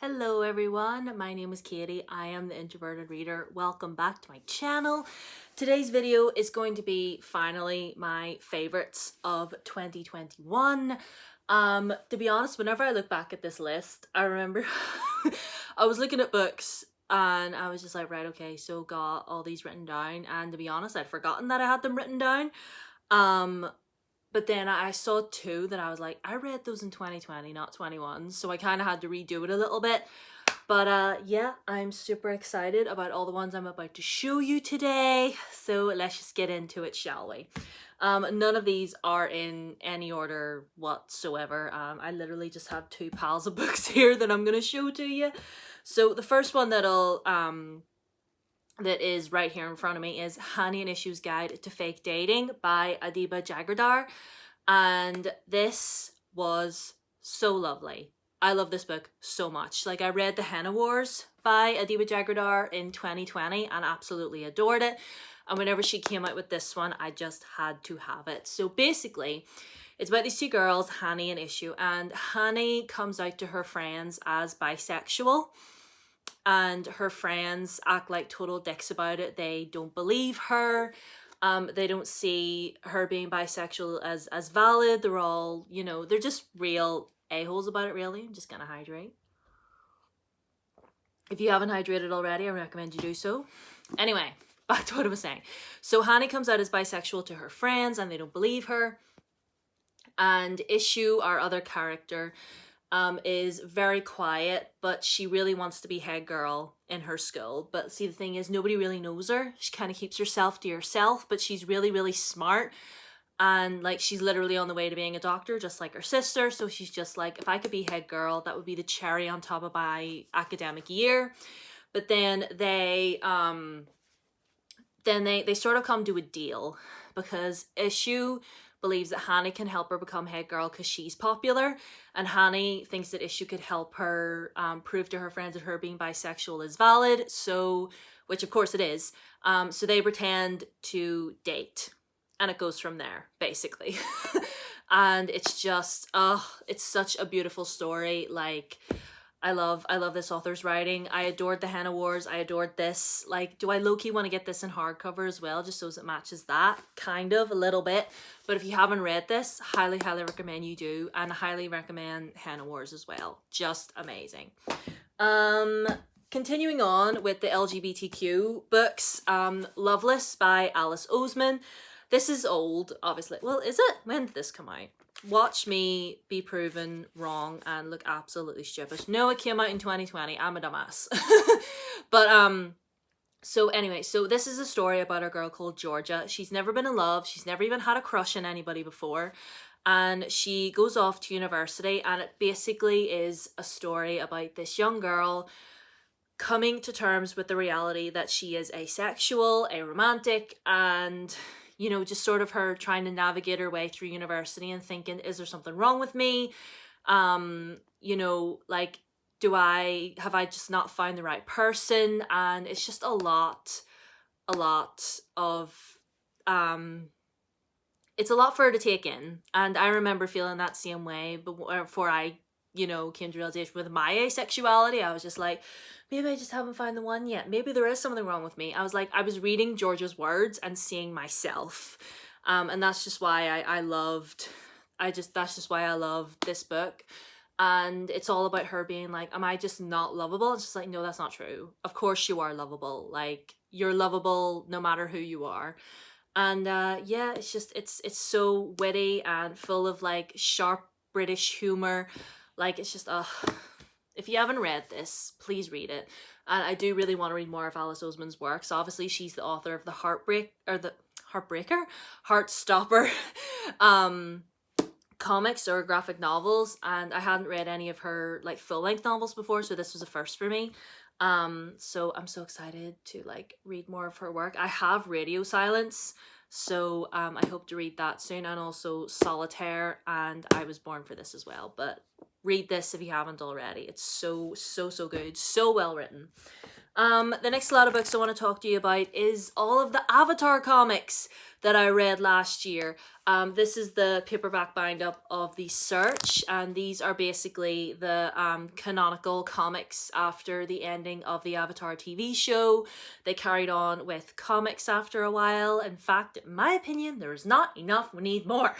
Hello everyone, my name is Katie. I am the Introverted Reader. Welcome back to my channel. Today's video is going to be finally my favorites of 2021. To be honest, whenever I look back at this list, I remember I was looking at books and I was just like, right, okay, so got all these written down, and to be honest, I'd forgotten that I had them written down. But then I saw two that I was like, I read those in 2020, not 21. So I kind of had to redo it a little bit. But yeah, I'm super excited about all the ones I'm about to show you today. So let's just get into it, shall we? None of these are in any order whatsoever. I literally just have two piles of books here that I'm going to show to you. So the first one that is right here in front of me is Hani and Ishu's Guide to Fake Dating by Adiba Jagardar, and this was so lovely. I love this book so much. Like, I read The Henna Wars by Adiba Jagardar in 2020 and absolutely adored it, and whenever she came out with this one, I just had to have it. So basically, it's about these two girls, Hani and Ishu, and Hani comes out to her friends as bisexual, and her friends act like total dicks about it. They don't believe her. They don't see her being bisexual as valid. They're all, you know, they're just real a-holes about it, really. I'm just gonna hydrate. If you haven't hydrated already, I recommend you do so. Anyway, back to what I was saying. So Hani comes out as bisexual to her friends and they don't believe her. And Ishu, our other character, is very quiet, but she really wants to be head girl in her school. But see, the thing is, nobody really knows her. She kind of keeps herself to herself, but she's really, really smart. And like, she's literally on the way to being a doctor, just like her sister. So she's just like, if I could be head girl, that would be the cherry on top of my academic year. But then they sort of come to a deal, because Ishu believes that Hani can help her become head girl because she's popular, and Hani thinks that Ishu could help her prove to her friends that her being bisexual is valid, so, which of course it is. So they pretend to date, and it goes from there, basically. And it's just, it's such a beautiful story. Like, I love this author's writing. I adored The Henna Wars. I adored this. Like, do I low-key want to get this in hardcover as well, just so it matches that? Kind of, a little bit. But if you haven't read this, highly, highly recommend you do. And I highly recommend Henna Wars as well. Just amazing. Continuing on with the LGBTQ books, Loveless by Alice Oseman. This is old, obviously. Well, is it? When did this come out? Watch me be proven wrong and look absolutely stupid. No, it came out in 2020. I'm a dumbass. But so anyway, so this is a story about a girl called Georgia. She's never been in love. She's never even had a crush on anybody before. And she goes off to university, and it basically is a story about this young girl coming to terms with the reality that she is asexual, aromantic, and, you know, just sort of her trying to navigate her way through university and thinking, is there something wrong with me? You know, like, have I just not found the right person? And it's just a lot of, it's a lot for her to take in. And I remember feeling that same way before I, you know, came to realization with my asexuality. I was just like, maybe I just haven't found the one yet. Maybe there is something wrong with me. I was like, I was reading Georgia's words and seeing myself. And that's just why that's just why I love this book. And it's all about her being like, am I just not lovable? It's just like, no, that's not true. Of course you are lovable. Like, you're lovable no matter who you are. And yeah, it's just, it's so witty and full of like sharp British humor. Like, it's just, if you haven't read this, please read it. And I do really want to read more of Alice Oseman's works. Obviously, she's the author of the Heartstopper comics or graphic novels, and I hadn't read any of her like full-length novels before, so this was a first for me. So I'm so excited to like read more of her work. I have Radio Silence, so I hope to read that soon, and also Solitaire, and I Was Born for this as well. But read this if you haven't already. It's so, so, so good. So well written. The next lot of books I want to talk to you about is all of the Avatar comics that I read last year. This is the paperback bind up of The Search, and these are basically the canonical comics after the ending of the Avatar TV show. They carried on with comics after a while. In fact, in my opinion, there's not enough, we need more.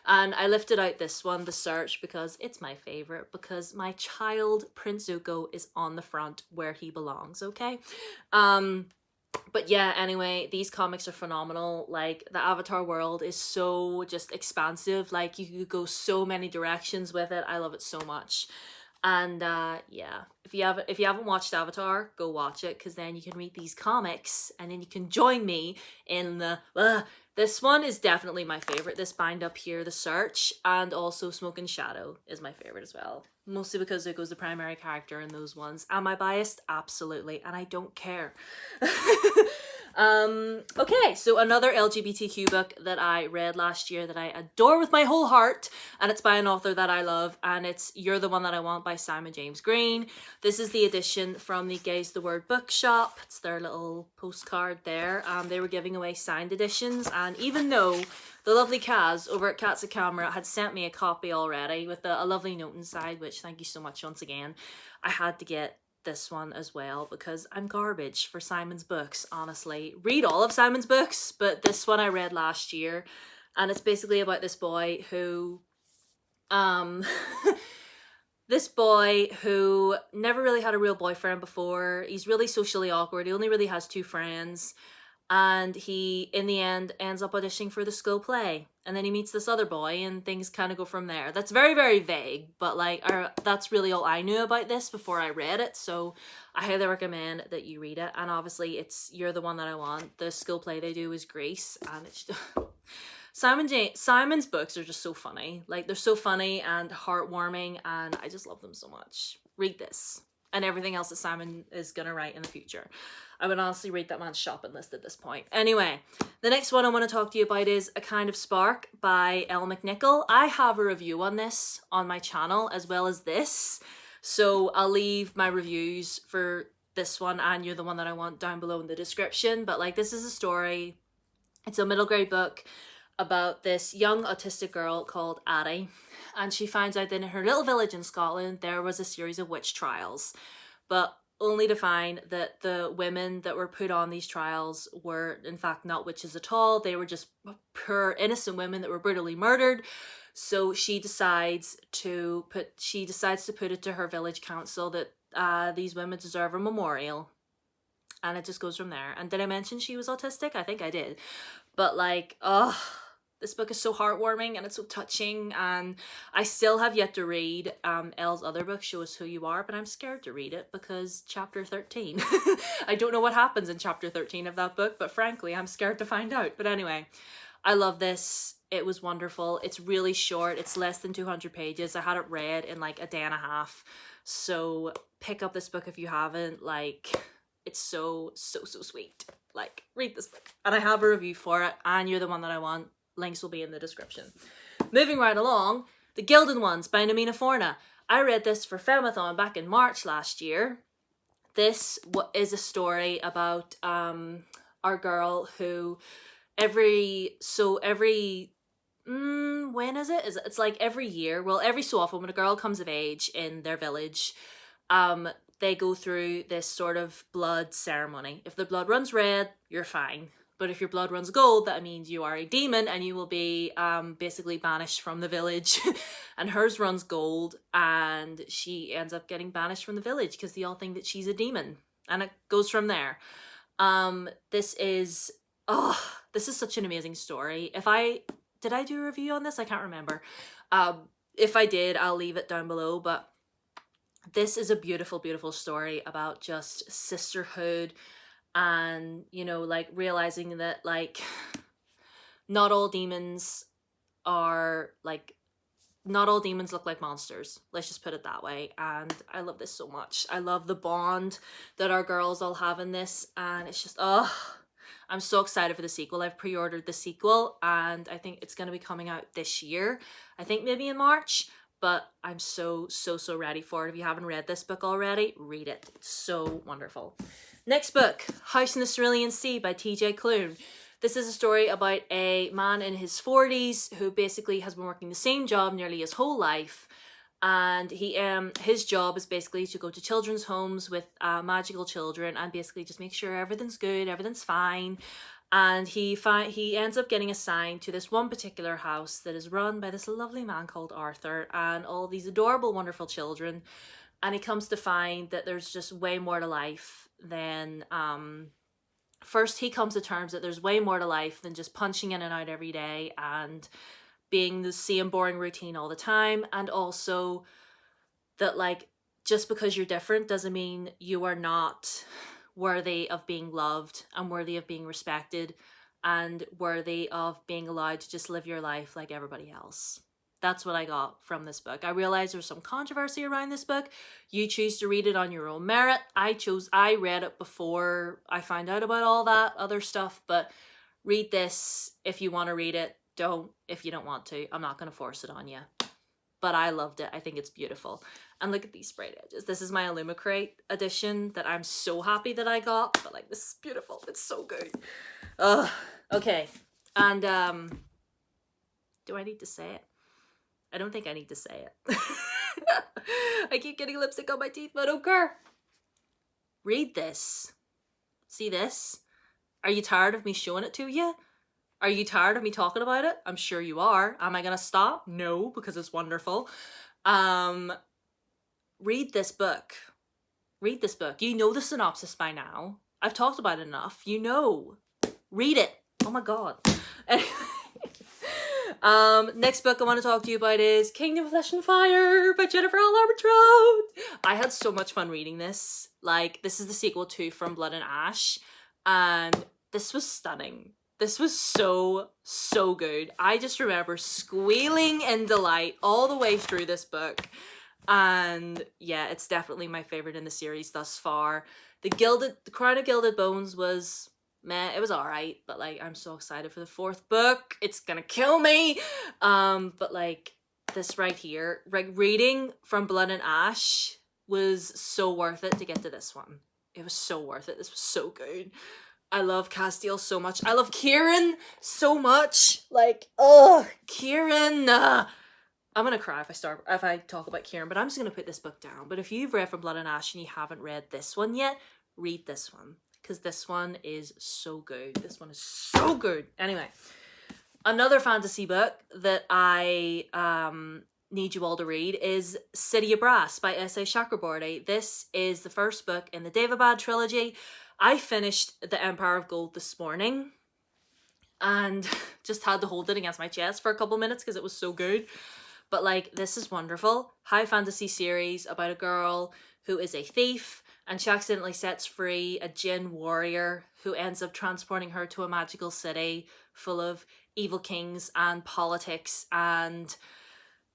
And I lifted out this one, The Search, because it's my favorite, because my child Prince Zuko is on the front where he belongs, okay? But yeah, anyway, these comics are phenomenal. Like, the Avatar world is so just expansive. Like, you could go so many directions with it. I love it so much. And yeah, if you haven't watched Avatar, go watch it, because then you can read these comics and then you can join me in the this one is definitely my favorite. This bind up here, The Search, and also Smoke and Shadow is my favorite as well. Mostly because Zuko's the primary character in those ones. Am I biased? Absolutely. And I don't care. Okay, so another LGBTQ book that I read last year that I adore with my whole heart, and it's by an author that I love, and it's You're the One That I Want by Simon James Green. This is the edition from the Gaze the Word bookshop. It's their little postcard there. They were giving away signed editions, and even though the lovely Kaz over at Cats at Camera had sent me a copy already with a lovely note inside, which thank you so much once again, I had to get this one as well because I'm garbage for Simon's books, honestly. Read all of Simon's books, but this one I read last year, and it's basically about this boy who this boy who never really had a real boyfriend before. He's really socially awkward. He only really has 2 friends. And he, in the end, ends up auditioning for the school play. And then he meets this other boy and things kind of go from there. That's very, very vague, but like that's really all I knew about this before I read it. So I highly recommend that you read it. And obviously it's You're the One That I Want. The school play they do is Grease. And it's just... Simon's books are just so funny. Like, they're so funny and heartwarming, and I just love them so much. Read this. And everything else that Simon is going to write in the future. I would honestly rate that man's shopping list at this point. Anyway, the next one I want to talk to you about is A Kind of Spark by Elle McNichol. I have a review on this on my channel as well as this. So I'll leave my reviews for this one and You're the One That I Want down below in the description. But like, this is a story. It's a middle grade book about this young autistic girl called Addie. And she finds out that in her little village in Scotland, there was a series of witch trials. But only to find that the women that were put on these trials were in fact not witches at all. They were just pure innocent women that were brutally murdered. So she decides to put it to her village council that these women deserve a memorial. And it just goes from there. And did I mention she was autistic? I think I did. But like, this book is so heartwarming and it's so touching, and I still have yet to read Elle's other book, Show Us Who You Are, but I'm scared to read it because chapter 13. I don't know what happens in chapter 13 of that book, but frankly, I'm scared to find out. But anyway, I love this. It was wonderful. It's really short. It's less than 200 pages. I had it read in like a day and a half. So pick up this book if you haven't. Like, it's so, so, so sweet. Like, read this book. And I have a review for it, and You're the One That I Want. Links will be in the description. Moving right along, The Gilded Ones by Namina Forna. I read this for Femathon back in March last year. This is a story about our girl who when is it? It's like every year, well, every so often when a girl comes of age in their village, they go through this sort of blood ceremony. If the blood runs red, you're fine. But if your blood runs gold, that means you are a demon and you will be basically banished from the village. And hers runs gold and she ends up getting banished from the village because they all think that she's a demon. And it goes from there. This is such an amazing story. Did I do a review on this? I can't remember. If I did, I'll leave it down below. But this is a beautiful, beautiful story about just sisterhood. And, you know, like realizing that like not all demons look like monsters. Let's just put it that way. And I love this so much. I love the bond that our girls all have in this. And it's just, I'm so excited for the sequel. I've pre-ordered the sequel and I think it's going to be coming out this year. I think maybe in March. but I'm so ready for it. If you haven't read this book already, read it. It's so wonderful. Next book, House in the Cerulean Sea by T.J. Klune. This is a story about a man in his 40s who basically has been working the same job nearly his whole life. And his job is basically to go to children's homes with magical children and basically just make sure everything's good, everything's fine. And he ends up getting assigned to this one particular house that is run by this lovely man called Arthur and all these adorable, wonderful children. And he comes to find that there's just way more to life than... First, he comes to terms that there's way more to life than just punching in and out every day and being the same boring routine all the time. And also that, like, just because you're different doesn't mean you are not worthy of being loved and worthy of being respected and worthy of being allowed to just live your life like everybody else. That's what I got from this book. I realize there's some controversy around this book. You choose to read it on your own merit. I read it before I found out about all that other stuff, but read this if you want to read it. Don't if you don't want to. I'm not going to force it on you. But I loved it. I think it's beautiful. And look at these sprayed edges. This is my Illumicrate edition that I'm so happy that I got. But like, this is beautiful. It's so good. Okay. And do I need to say it? I don't think I need to say it. I keep getting lipstick on my teeth, but I don't care. Read this. See this? Are you tired of me showing it to you? Are you tired of me talking about it? I'm sure you are. Am I going to stop? No, because it's wonderful. Read this book. Read this book. You know the synopsis by now. I've talked about it enough. You know. Read it. Oh my god. Next book I want to talk to you about is Kingdom of Flesh and Fire by Jennifer L. Armentrout. I had so much fun reading this. Like, this is the sequel to From Blood and Ash, and this was stunning. This was so good. I just remember squealing in delight all the way through this book. And yeah, it's definitely my favorite in the series thus far. The Crown of Gilded Bones was meh, it was alright, but like, I'm so excited for the fourth book. It's gonna kill me. But like, this right here, like, reading From Blood and Ash was so worth it to get to this one. It was so worth it. This was so good. I love Castiel so much. I love Kieran so much. Like, Kieran. I'm gonna cry if I talk about Kieran, but I'm just gonna put this book down. But if you've read From Blood and Ash and you haven't read this one yet, read this one, because this one is so good. This one is so good. Anyway, another fantasy book that I need you all to read is City of Brass by S.A. Chakraborty. This is the first book in the Daevabad trilogy. I finished The Empire of Gold this morning and just had to hold it against my chest for a couple minutes because it was so good. But like, this is wonderful. High fantasy series about a girl who is a thief, and she accidentally sets free a djinn warrior who ends up transporting her to a magical city full of evil kings and politics and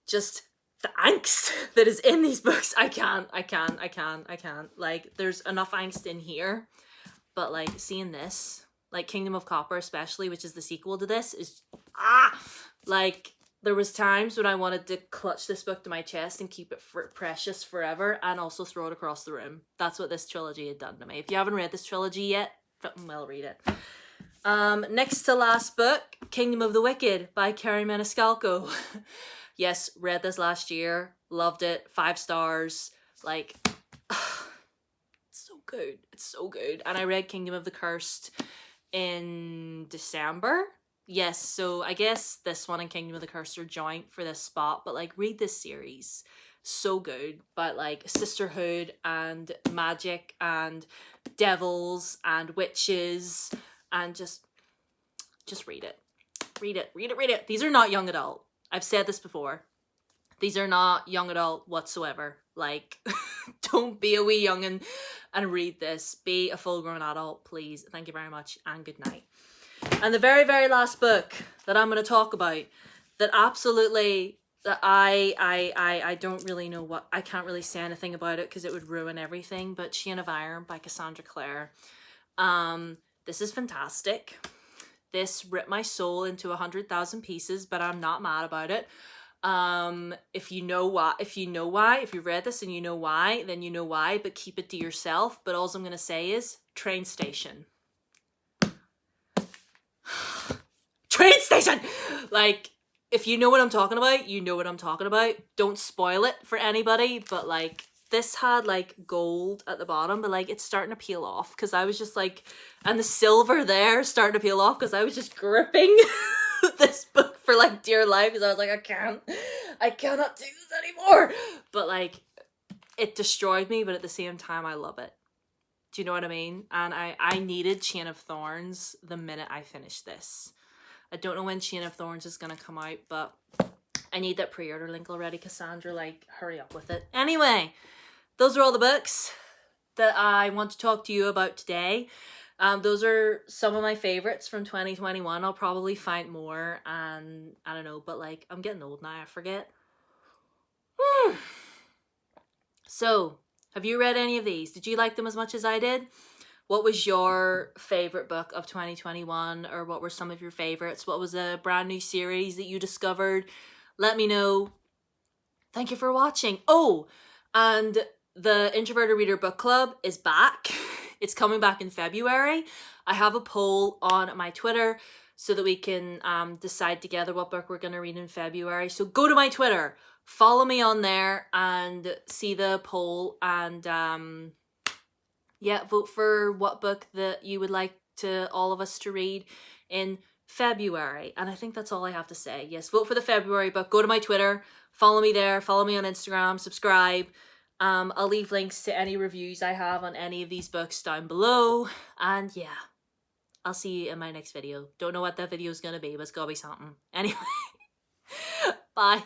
just the angst that is in these books. I can't. Like, there's enough angst in here, but like, seeing this, like Kingdom of Copper especially, which is the sequel to this, is like, there was times when I wanted to clutch this book to my chest and keep it precious forever and also throw it across the room. That's what this trilogy had done to me. If you haven't read this trilogy yet, well, read it. Next to last book, Kingdom of the Wicked by Kerry Maniscalco. Yes, read this last year. Loved it. 5 stars. Like, it's so good. It's so good. And I read Kingdom of the Cursed in December. Yes, so I guess this one and Kingdom of the Cursed are joint for this spot, but like, read this series. So good. But like, sisterhood and magic and devils and witches and just read it. Read it. These are not young adult. I've said this before. These are not young adult whatsoever. Like, don't be a wee youngin' and read this. Be a full-grown adult, please. Thank you very much, and good night. And the very, very last book that I'm going to talk about, that absolutely, that I don't really know what, I can't really say anything about it because it would ruin everything, but Chain of Iron by Cassandra Clare. This is fantastic. This ripped my soul into 100,000 pieces, but I'm not mad about it. If you read this and you know why, then you know why, but keep it to yourself. But all I'm gonna say is train station. Train station! Like, if you know what I'm talking about, you know what I'm talking about. Don't spoil it for anybody, but like, this had like gold at the bottom, but like it's starting to peel off because I was just like, and the silver there starting to peel off because I was just gripping this book for like dear life because I was like, I cannot do this anymore. But like, it destroyed me, but at the same time, I love it. Do you know what I mean? And I needed Chain of Thorns the minute I finished this. I don't know when Chain of Thorns is going to come out, but I need that pre-order link already. Cassandra, like, hurry up with it. Anyway, those are all the books that I want to talk to you about today. Those are some of my favorites from 2021. I'll probably find more, and I don't know, but like, I'm getting old now, I forget. So, have you read any of these? Did you like them as much as I did? What was your favorite book of 2021, or what were some of your favorites? What was a brand new series that you discovered? Let me know. Thank you for watching. Oh, and the Introverted Reader Book Club is back. It's coming back in February. I have a poll on my Twitter so that we can decide together what book we're going to read in February. So go to my Twitter, follow me on there, and see the poll, and yeah, vote for what book that you would like to all of us to read in February. And I think that's all I have to say. Yes, vote for the February book. Go to my Twitter, follow me there, follow me on Instagram, subscribe. I'll leave links to any reviews I have on any of these books down below. And yeah, I'll see you in my next video. Don't know what that video is going to be, but it's going to be something. Anyway, bye.